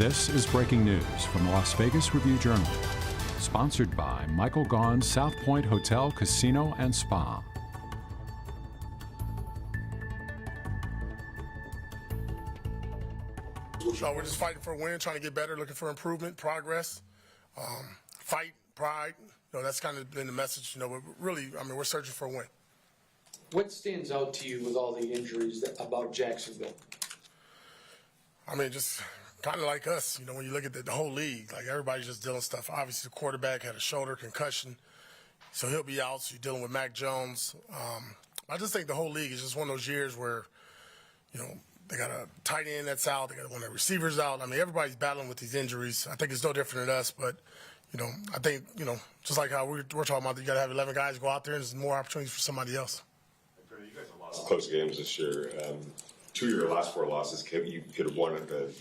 This is breaking news from the Las Vegas Review-Journal, sponsored by Michael Gaughan's South Point Hotel, Casino, and Spa. We're just fighting for a win, trying to get better, looking for improvement, progress, fight, pride. That's kind of been the message. We're really, we're searching for a win. What stands out to you with all the injuries about Jacksonville? Just kind of like us, when you look at the whole league, like everybody's just dealing with stuff. Obviously, the quarterback had a shoulder concussion, so he'll be out. So you're dealing with Mac Jones. I just think the whole league is just one of those years where, they got a tight end that's out. They got one of their receivers out. Everybody's battling with these injuries. I think it's no different than us, but, I think, just like how we're talking about, you got to have 11 guys go out there, and there's more opportunities for somebody else. You guys have lost close games this year. 2 of your last 4 losses, you could have won at the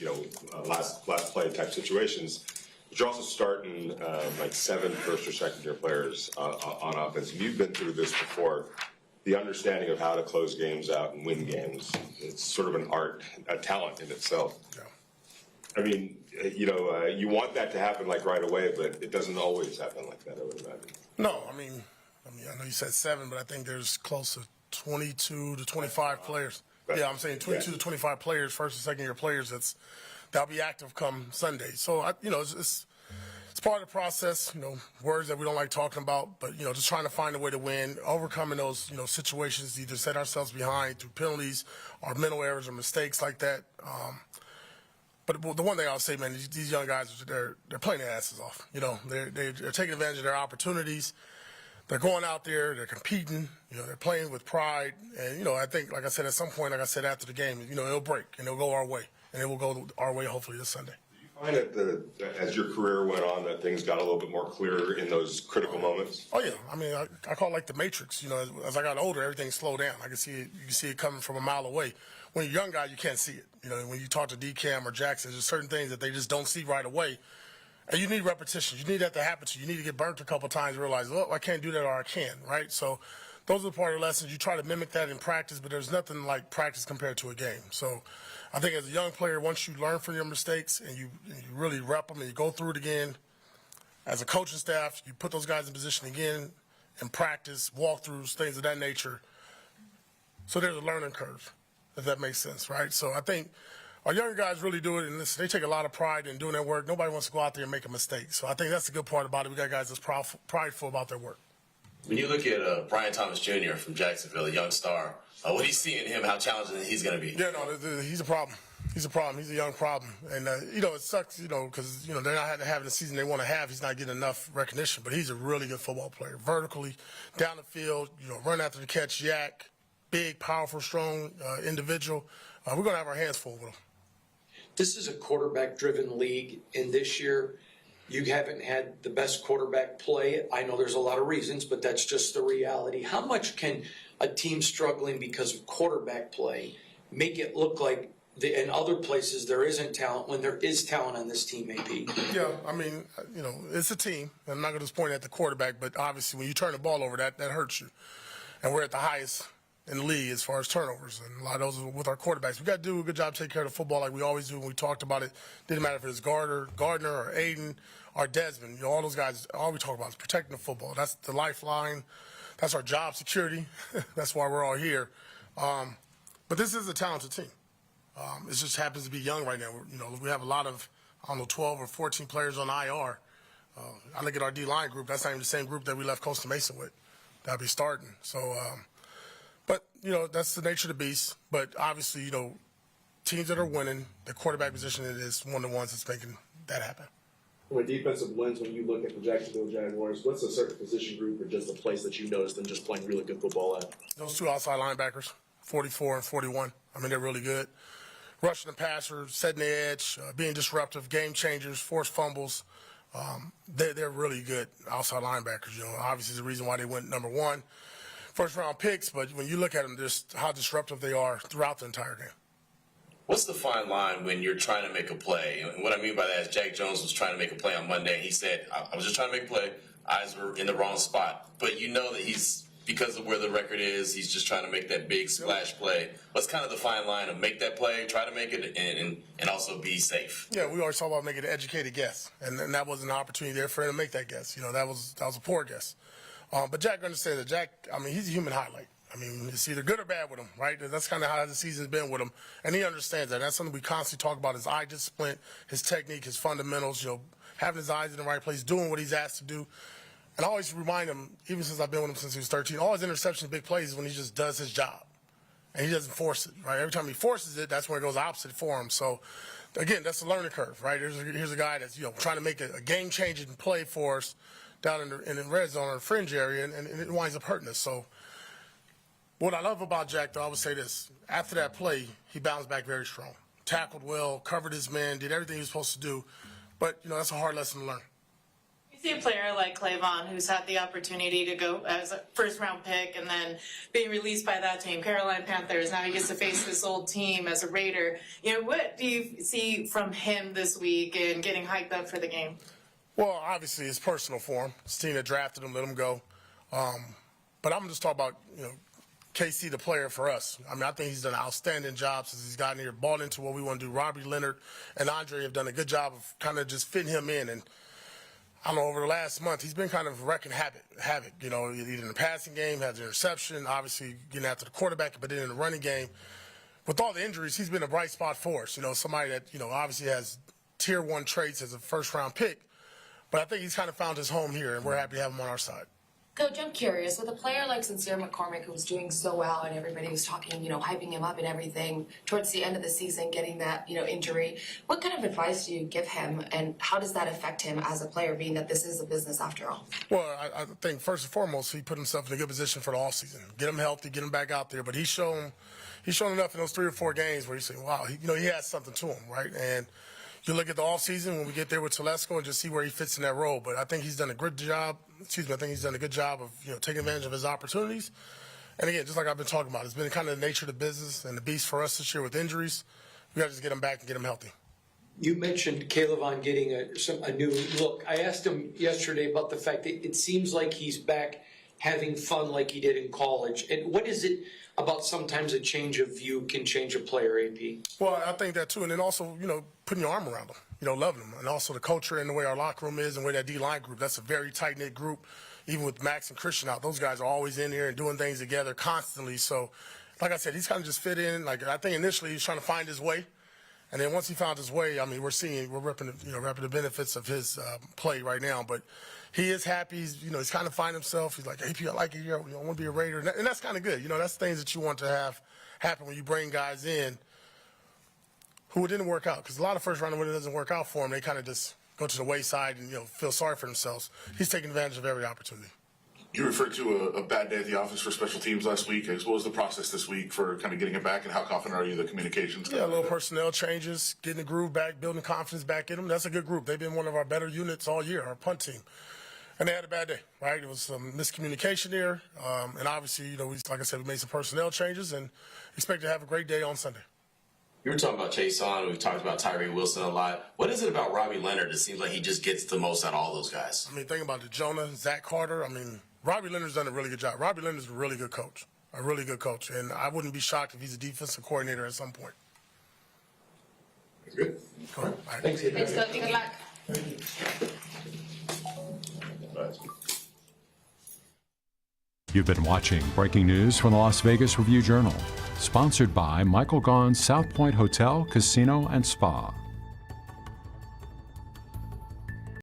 last play type situations. But you're also starting like 7 first or second year players on offense. You've been through this before. The understanding of how to close games out and win games, it's sort of an art, a talent in itself. Yeah. You want that to happen like right away, but it doesn't always happen like that, I would imagine. No, I know you said 7, but I think there's close to 22 to 25 players. Yeah, I'm saying 22 to 25 players, first and second year players. That'll be active come Sunday. So it's part of the process. Words that we don't like talking about, but just trying to find a way to win, overcoming those situations, either set ourselves behind through penalties or mental errors or mistakes like that. But the one thing I'll say, man, these young guys, they're playing their asses off. They're taking advantage of their opportunities. They're going out there, they're competing, they're playing with pride. And, I think, like I said, at some point, like I said after the game, it'll break and it'll go our way. And it will go our way hopefully this Sunday. Do you find that as your career went on that things got a little bit more clear in those critical moments? Oh, yeah. I call it like the Matrix. As I got older, everything slowed down. I can see it. You can see it coming from a mile away. When you're a young guy, you can't see it. When you talk to DCAM or Jackson, there's certain things that they just don't see right away. And you need repetition. You need that to happen to you. You need to get burnt a couple of times and realize, I can't do that or I can, right? So those are part of the lessons. You try to mimic that in practice, but there's nothing like practice compared to a game. So I think as a young player, once you learn from your mistakes and you really rep them and you go through it again, as a coaching staff, you put those guys in position again in practice, walkthroughs, things of that nature. So there's a learning curve, if that makes sense, right? So I think our younger guys really do it, and they take a lot of pride in doing their work. Nobody wants to go out there and make a mistake. So I think that's the good part about it. We got guys that's prideful about their work. When you look at Brian Thomas Jr. from Jacksonville, a young star, what do you see in him, how challenging he's going to be? Yeah, no, he's a problem. He's a problem. He's a young problem. And, it sucks, because, they're not having the season they want to have. He's not getting enough recognition. But he's a really good football player. Vertically, down the field, run after the catch, yak, big, powerful, strong individual. We're going to have our hands full with him. This is a quarterback-driven league, and this year you haven't had the best quarterback play. I know there's a lot of reasons, but that's just the reality. How much can a team struggling because of quarterback play make it look like in other places there isn't talent when there is talent on this team, AP? Yeah, it's a team. I'm not going to just point at the quarterback, but obviously when you turn the ball over, that hurts you. And we're at the highest in the league as far as turnovers, and a lot of those are with our quarterbacks. We got to do a good job taking care of the football like we always do when we talked about it. Didn't matter if it was Gardner or Aiden or Desmond. All those guys, all we talk about is protecting the football. That's the lifeline. That's our job security. That's why we're all here. But this is a talented team. It just happens to be young right now. We have a lot of, 12 or 14 players on IR. I look at our D-line group. That's not even the same group that we left Costa Mesa with. That'll be starting. So, but, that's the nature of the beast. But obviously, teams that are winning, the quarterback position is one of the ones that's making that happen. From a defensive lens, when you look at the Jacksonville Jaguars, what's a certain position group or just a place that you noticed them just playing really good football at? Those 2 outside linebackers, 44 and 41. They're really good. Rushing the passer, setting the edge, being disruptive, game changers, forced fumbles. They're really good outside linebackers. Obviously the reason why they went number 1. First-round picks, but when you look at them, just how disruptive they are throughout the entire game. What's the fine line when you're trying to make a play? And what I mean by that is Jack Jones was trying to make a play on Monday, and he said, I was just trying to make a play. Eyes were in the wrong spot. But that he's because of where the record is, he's just trying to make that big splash play. What's kind of the fine line of make that play, try to make it, and also be safe? Yeah, we always talk about making an educated guess, and that wasn't an opportunity there for him to make that guess. That was a poor guess. But Jack understands that. Jack, he's a human highlight. It's either good or bad with him, right? That's kind of how the season's been with him, and he understands that. That's something we constantly talk about: his eye discipline, his technique, his fundamentals. Having his eyes in the right place, doing what he's asked to do. And I always remind him, even since I've been with him since he was 13, all his interceptions, big plays, is when he just does his job, and he doesn't force it, right? Every time he forces it, that's where it goes opposite for him. So, again, that's a learning curve, right? Here's a guy that's trying to make a game-changing play for us down in the red zone or the fringe area, and it winds up hurting us. So, what I love about Jack, though, I would say this: after that play, he bounced back very strong, tackled well, covered his man, did everything he was supposed to do. But that's a hard lesson to learn. You see a player like Clavon, who's had the opportunity to go as a first-round pick and then being released by that team, Carolina Panthers. Now he gets to face this old team as a Raider. What do you see from him this week and getting hyped up for the game? Well, obviously, it's personal for him. His team that drafted him, let him go. But I'm just talking about, KC, the player for us. I think he's done an outstanding job since he's gotten here, bought into what we want to do. Robbie Leonard and Andre have done a good job of kind of just fitting him in. And I don't know, over the last month, he's been kind of wrecking havoc, either in the passing game, has an interception, obviously getting after the quarterback, but then in the running game. With all the injuries, he's been a bright spot for us. Somebody that, obviously has tier 1 traits as a first-round pick. But I think he's kind of found his home here, and we're happy to have him on our side. Coach, I'm curious, with a player like Sincere McCormick, who was doing so well and everybody was talking, hyping him up and everything, towards the end of the season, getting that, injury, what kind of advice do you give him, and how does that affect him as a player, being that this is a business after all? Well, I think first and foremost, he put himself in a good position for the offseason. Get him healthy, get him back out there. But he's shown enough in those 3 or 4 games where you say, wow, he has something to him, right? And you look at the offseason when we get there with Telesco and just see where he fits in that role. But I think he's done a good job. I think he's done a good job of taking advantage of his opportunities. And again, just like I've been talking about, it's been kind of the nature of the business and the beast for us this year with injuries. We got to just get him back and get him healthy. You mentioned Clavon getting a new look. I asked him yesterday about the fact that it seems like he's back having fun like he did in college. And what is it about sometimes a change of view can change a player, AP? Well, I think that too. And then also, putting your arm around them, loving them. And also the culture and the way our locker room is and the way that D-line group, that's a very tight-knit group. Even with Max and Christian out, those guys are always in here and doing things together constantly. So, like I said, he's kind of just fit in. I think initially he's trying to find his way. And then once he found his way, we're reaping the benefits of his play right now. But he is happy. He's kind of finding himself. He's like, AP, I like it here. I want to be a Raider. And that's kind of good. That's things that you want to have happen when you bring guys in who it didn't work out. Because a lot of first round, when it doesn't work out for them, they kind of just go to the wayside and, feel sorry for themselves. He's taking advantage of every opportunity. You referred to a bad day at the office for special teams last week. What was the process this week for kind of getting it back, and how confident are you the communications? Yeah, a little personnel changes, getting the groove back, building confidence back in them. That's a good group. They've been one of our better units all year, our punt team. And they had a bad day, right? It was some miscommunication there. And obviously, like I said, we made some personnel changes and expect to have a great day on Sunday. You were talking about Chase On. We've talked about Tyree Wilson a lot. What is it about Robbie Leonard? It seems like he just gets the most out of all those guys. Think about it. Jonah, Zach Carter. Robbie Leonard's done a really good job. Robbie Leonard's a really good coach, and I wouldn't be shocked if he's a defensive coordinator at some point. Good. Cool. All right. Thanks, Thanks, Coach. Good luck. You've been watching Breaking News from the Las Vegas Review-Journal, sponsored by Michael Gaughan's South Point Hotel, Casino, and Spa.